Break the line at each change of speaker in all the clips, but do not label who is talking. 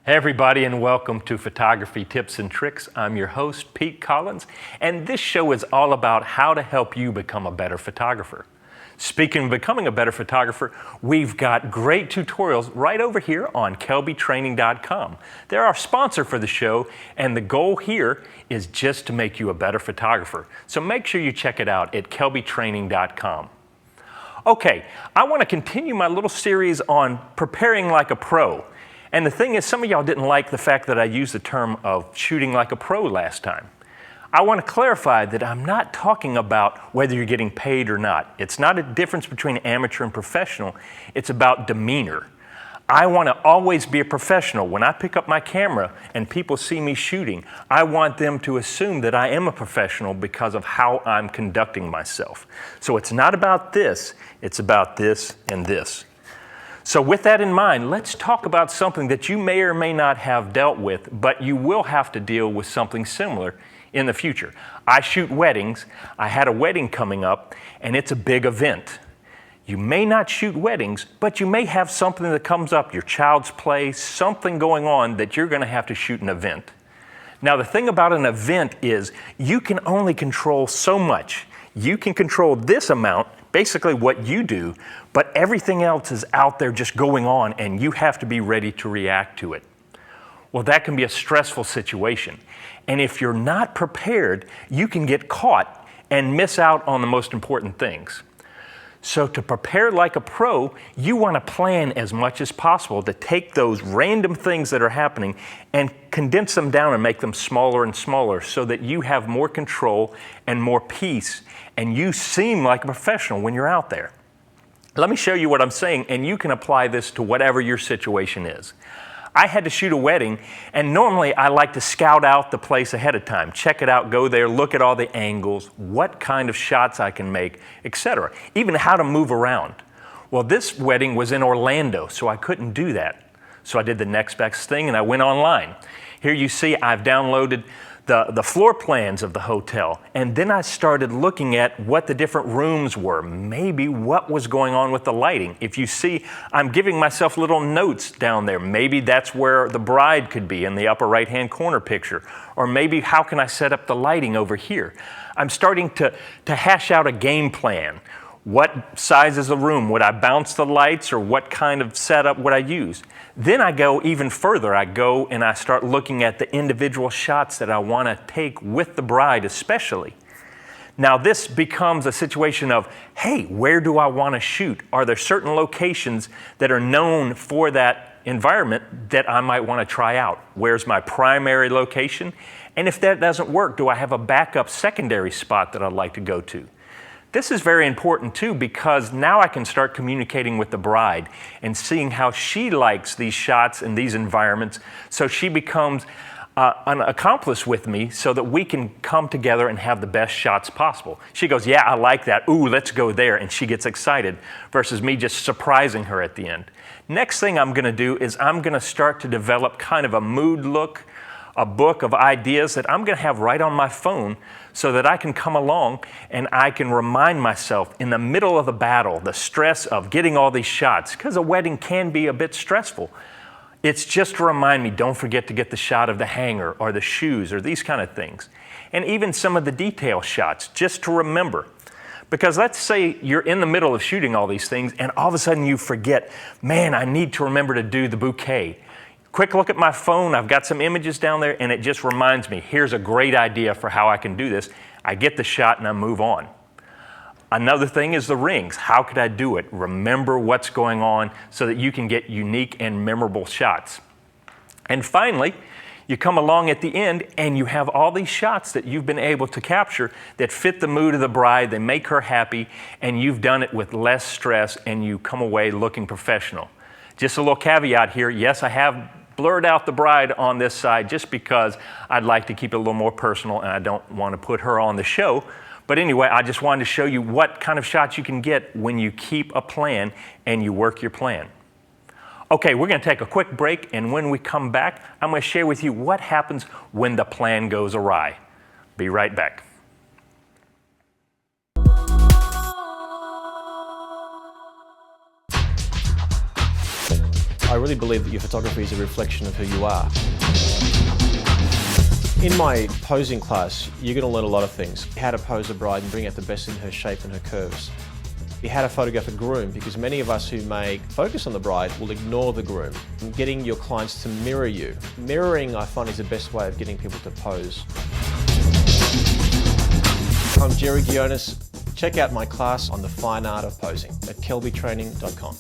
Hey everybody, and welcome to Photography Tips and Tricks. I'm your host, Pete Collins, and this show is all about how to help you become a better photographer. Speaking of becoming a better photographer, we've got great tutorials right over here on kelbytraining.com. They're our sponsor for the show, and the goal here is just to make you a better photographer. So make sure you check it out at kelbytraining.com. Okay, I want to continue my little series on preparing like a pro. And the thing is, some of y'all didn't like the fact that I used the term of shooting like a pro last time. I want to clarify that I'm not talking about whether you're getting paid or not. It's not a difference between amateur and professional. It's about demeanor. I want to always be a professional. When I pick up my camera and people see me shooting, I want them to assume that I am a professional because of how I'm conducting myself. So it's not about this, it's about this and this. So with that in mind, let's talk about something that you may or may not have dealt with, but you will have to deal with something similar in the future. I shoot weddings. I had a wedding coming up, and it's a big event. You may not shoot weddings, but you may have something that comes up, your child's play, something going on that you're going to have to shoot an event. Now, the thing about an event is you can only control so much. You can control this amount, basically what you do, but everything else is out there just going on, and you have to be ready to react to it. Well, that can be a stressful situation. And if you're not prepared, you can get caught and miss out on the most important things. So to prepare like a pro, you want to plan as much as possible to take those random things that are happening and condense them down and make them smaller and smaller so that you have more control and more peace, and you seem like a professional when you're out there. Let me show you what I'm saying, and you can apply this to whatever your situation is. I had to shoot a wedding, and normally I like to scout out the place ahead of time, check it out, go there, look at all the angles, what kind of shots I can make, etc., even how to move around. Well, this wedding was in Orlando, so I couldn't do that. So I did the next best thing, and I went online. Here you see I've downloaded the floor plans of the hotel, and then I started looking at what the different rooms were, maybe what was going on with the lighting. If you see, I'm giving myself little notes down there. Maybe that's where the bride could be in the upper right-hand corner picture, or maybe how can I set up the lighting over here. I'm starting to hash out a game plan. What size is the room? Would I bounce the lights, or what kind of setup would I use? Then I go even further. I go and I start looking at the individual shots that I want to take with the bride especially. Now this becomes a situation of, hey, where do I want to shoot? Are there certain locations that are known for that environment that I might want to try out? Where's my primary location? And if that doesn't work, do I have a backup secondary spot that I'd like to go to? This is very important too, because now I can start communicating with the bride and seeing how she likes these shots and these environments, so she becomes an accomplice with me so that we can come together and have the best shots possible. She goes, yeah, I like that. Ooh, let's go there. And she gets excited versus me just surprising her at the end. Next thing I'm going to do is I'm going to start to develop kind of a mood look, a book of ideas that I'm going to have right on my phone so that I can come along and I can remind myself in the middle of the battle, the stress of getting all these shots, because a wedding can be a bit stressful. It's just to remind me, don't forget to get the shot of the hanger or the shoes or these kind of things. And even some of the detail shots, just to remember. Because let's say you're in the middle of shooting all these things and all of a sudden you forget, man, I need to remember to do the bouquet. Quick look at my phone, I've got some images down there, and it just reminds me, here's a great idea for how I can do this. I get the shot and I move on. Another thing is the rings. How could I do it? Remember what's going on so that you can get unique and memorable shots. And finally, you come along at the end and you have all these shots that you've been able to capture that fit the mood of the bride, they make her happy, and you've done it with less stress and you come away looking professional. Just a little caveat here, yes, I have blurred out the bride on this side just because I'd like to keep it a little more personal and I don't want to put her on the show. But anyway, I just wanted to show you what kind of shots you can get when you keep a plan and you work your plan. Okay, we're going to take a quick break, and when we come back, I'm going to share with you what happens when the plan goes awry. Be right back.
I really believe that your photography is a reflection of who you are. In my posing class, you're going to learn a lot of things. How to pose a bride and bring out the best in her shape and her curves. How to photograph a groom, because many of us who may focus on the bride will ignore the groom. Getting your clients to mirror you. Mirroring, I find, is the best way of getting people to pose. I'm Jerry Gionis. Check out my class on the fine art of posing at kelbytraining.com.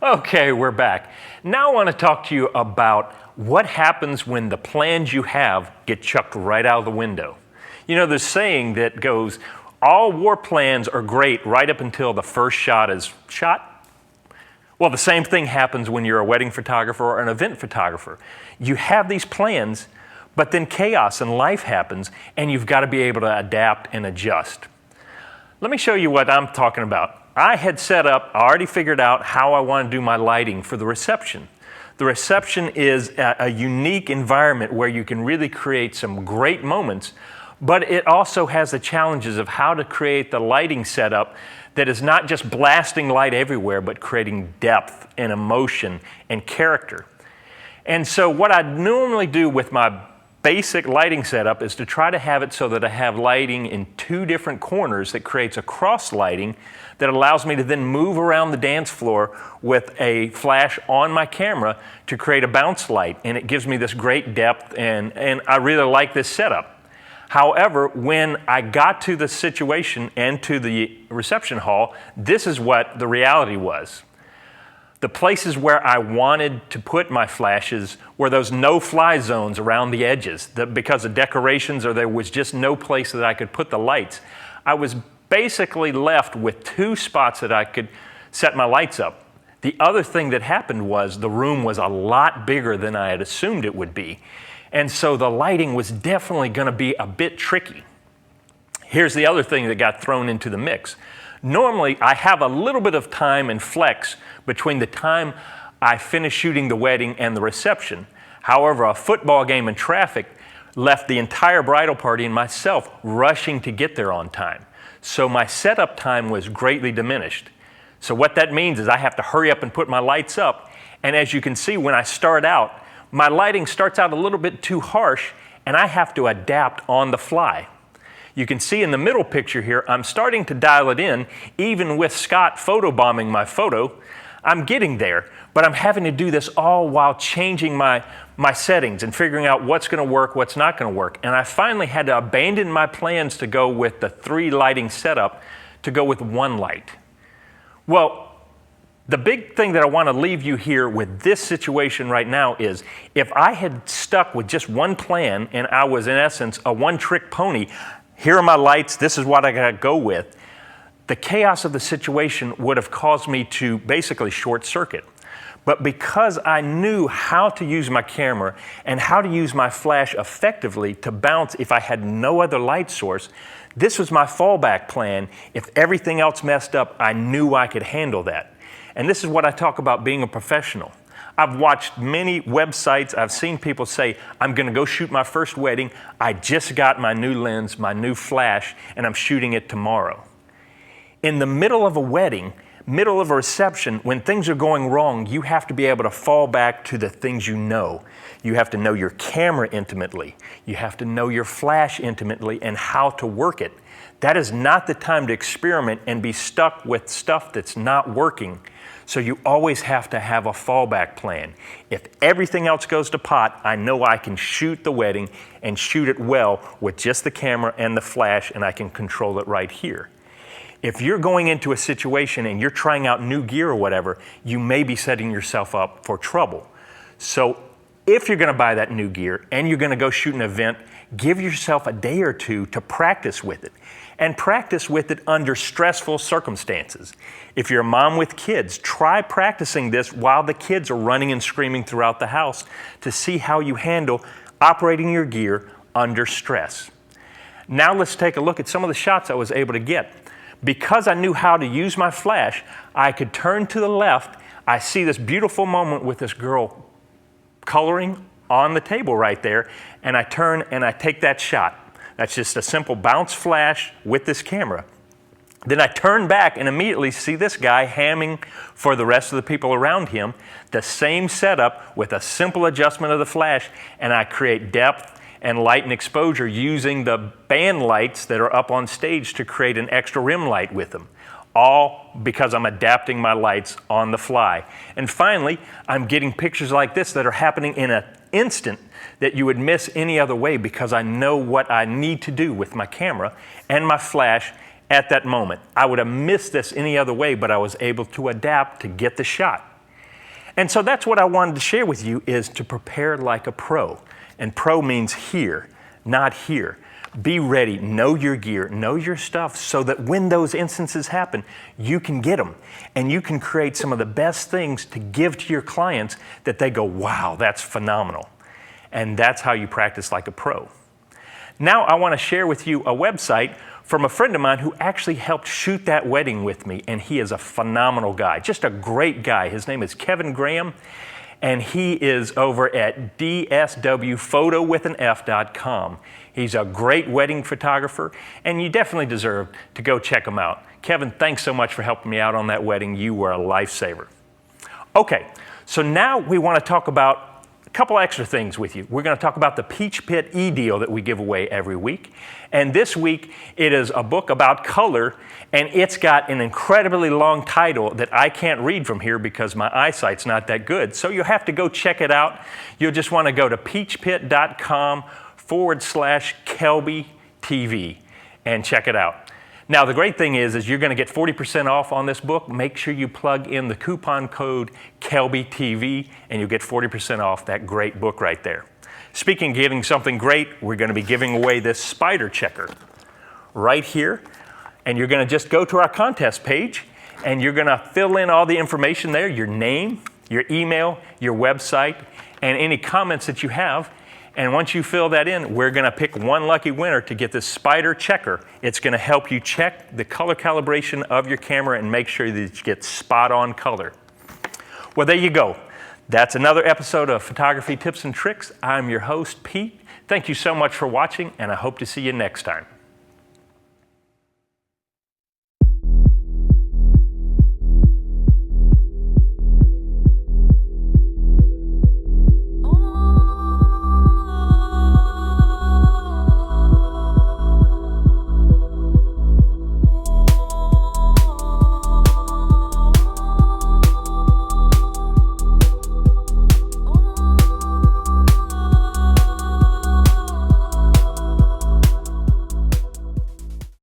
Okay, we're back. Now I want to talk to you about what happens when the plans you have get chucked right out of the window. You know, there's a saying that goes, all war plans are great right up until the first shot is shot. Well, the same thing happens when you're a wedding photographer or an event photographer. You have these plans, but then chaos and life happens, and you've got to be able to adapt and adjust. Let me show you what I'm talking about. I had set up, I already figured out how I want to do my lighting for the reception. The reception is a unique environment where you can really create some great moments, but it also has the challenges of how to create the lighting setup that is not just blasting light everywhere, but creating depth and emotion and character. And so what I normally do with my basic lighting setup is to try to have it so that I have lighting in two different corners that creates a cross lighting that allows me to then move around the dance floor with a flash on my camera to create a bounce light, and it gives me this great depth, and I really like this setup. However, when I got to the situation and to the reception hall, this is what the reality was. The places where I wanted to put my flashes were those no-fly zones around the edges. Because of decorations, or there was just no place that I could put the lights. I was basically left with two spots that I could set my lights up. The other thing that happened was the room was a lot bigger than I had assumed it would be. And so the lighting was definitely going to be a bit tricky. Here's the other thing that got thrown into the mix. Normally, I have a little bit of time and flex between the time I finish shooting the wedding and the reception. However, a football game and traffic left the entire bridal party and myself rushing to get there on time. So my setup time was greatly diminished. So what that means is I have to hurry up and put my lights up. And as you can see, when I start out, my lighting starts out a little bit too harsh, and I have to adapt on the fly. You can see in the middle picture here, I'm starting to dial it in. Even with Scott photobombing my photo, I'm getting there, but I'm having to do this all while changing my settings and figuring out what's going to work, what's not going to work. And I finally had to abandon my plans to go with the 3 lighting setup to go with 1 light. Well, the big thing that I want to leave you here with this situation right now is if I had stuck with just 1 plan and I was in essence a one-trick pony, here are my lights, this is what I got to go with, the chaos of the situation would have caused me to basically short circuit. But because I knew how to use my camera and how to use my flash effectively to bounce if I had no other light source, this was my fallback plan. If everything else messed up, I knew I could handle that. And this is what I talk about being a professional. I've watched many websites, I've seen people say, I'm going to go shoot my first wedding, I just got my new lens, my new flash, and I'm shooting it tomorrow. In the middle of a wedding, middle of a reception, when things are going wrong, you have to be able to fall back to the things you know. You have to know your camera intimately. You have to know your flash intimately and how to work it. That is not the time to experiment and be stuck with stuff that's not working. So you always have to have a fallback plan. If everything else goes to pot, I know I can shoot the wedding and shoot it well with just the camera and the flash, and I can control it right here. If you're going into a situation and you're trying out new gear or whatever, you may be setting yourself up for trouble. So if you're going to buy that new gear and you're going to go shoot an event, give yourself a day or two to practice with it. And practice with it under stressful circumstances. If you're a mom with kids, try practicing this while the kids are running and screaming throughout the house to see how you handle operating your gear under stress. Now let's take a look at some of the shots I was able to get. Because I knew how to use my flash, I could turn to the left. I see this beautiful moment with this girl coloring on the table right there, and I turn and I take that shot. That's just a simple bounce flash with this camera. Then I turn back and immediately see this guy hamming for the rest of the people around him, the same setup with a simple adjustment of the flash, and I create depth and light and exposure using the band lights that are up on stage to create an extra rim light with them. All because I'm adapting my lights on the fly. And finally, I'm getting pictures like this that are happening in an instant that you would miss any other way because I know what I need to do with my camera and my flash at that moment. I would have missed this any other way, but I was able to adapt to get the shot. And so that's what I wanted to share with you, is to prepare like a pro. And pro means here, not here. Be ready, know your gear, know your stuff, so that when those instances happen, you can get them. And you can create some of the best things to give to your clients that they go, wow, that's phenomenal. And that's how you practice like a pro. Now I want to share with you a website from a friend of mine who actually helped shoot that wedding with me, and he is a phenomenal guy, just a great guy. His name is Kevin Graham, and he is over at dswphotowithanf.com. He's a great wedding photographer, and you definitely deserve to go check him out. Kevin, thanks so much for helping me out on that wedding. You were a lifesaver. Okay, so now we want to talk about a couple extra things with you. We're going to talk about the Peach Pit e-deal that we give away every week. And this week, it is a book about color, and it's got an incredibly long title that I can't read from here because my eyesight's not that good. So you'll have to go check it out. You'll just want to go to peachpit.com/Kelby TV and check it out. Now, the great thing is you're going to get 40% off on this book. Make sure you plug in the coupon code KelbyTV, and you'll get 40% off that great book right there. Speaking of getting something great, we're going to be giving away this spider checker right here. And you're going to just go to our contest page, and you're going to fill in all the information there, your name, your email, your website, and any comments that you have. And once you fill that in, we're going to pick one lucky winner to get this spider checker. It's going to help you check the color calibration of your camera and make sure that you get spot on color. Well, there you go. That's another episode of Photography Tips and Tricks. I'm your host, Pete. Thank you so much for watching, and I hope to see you next time.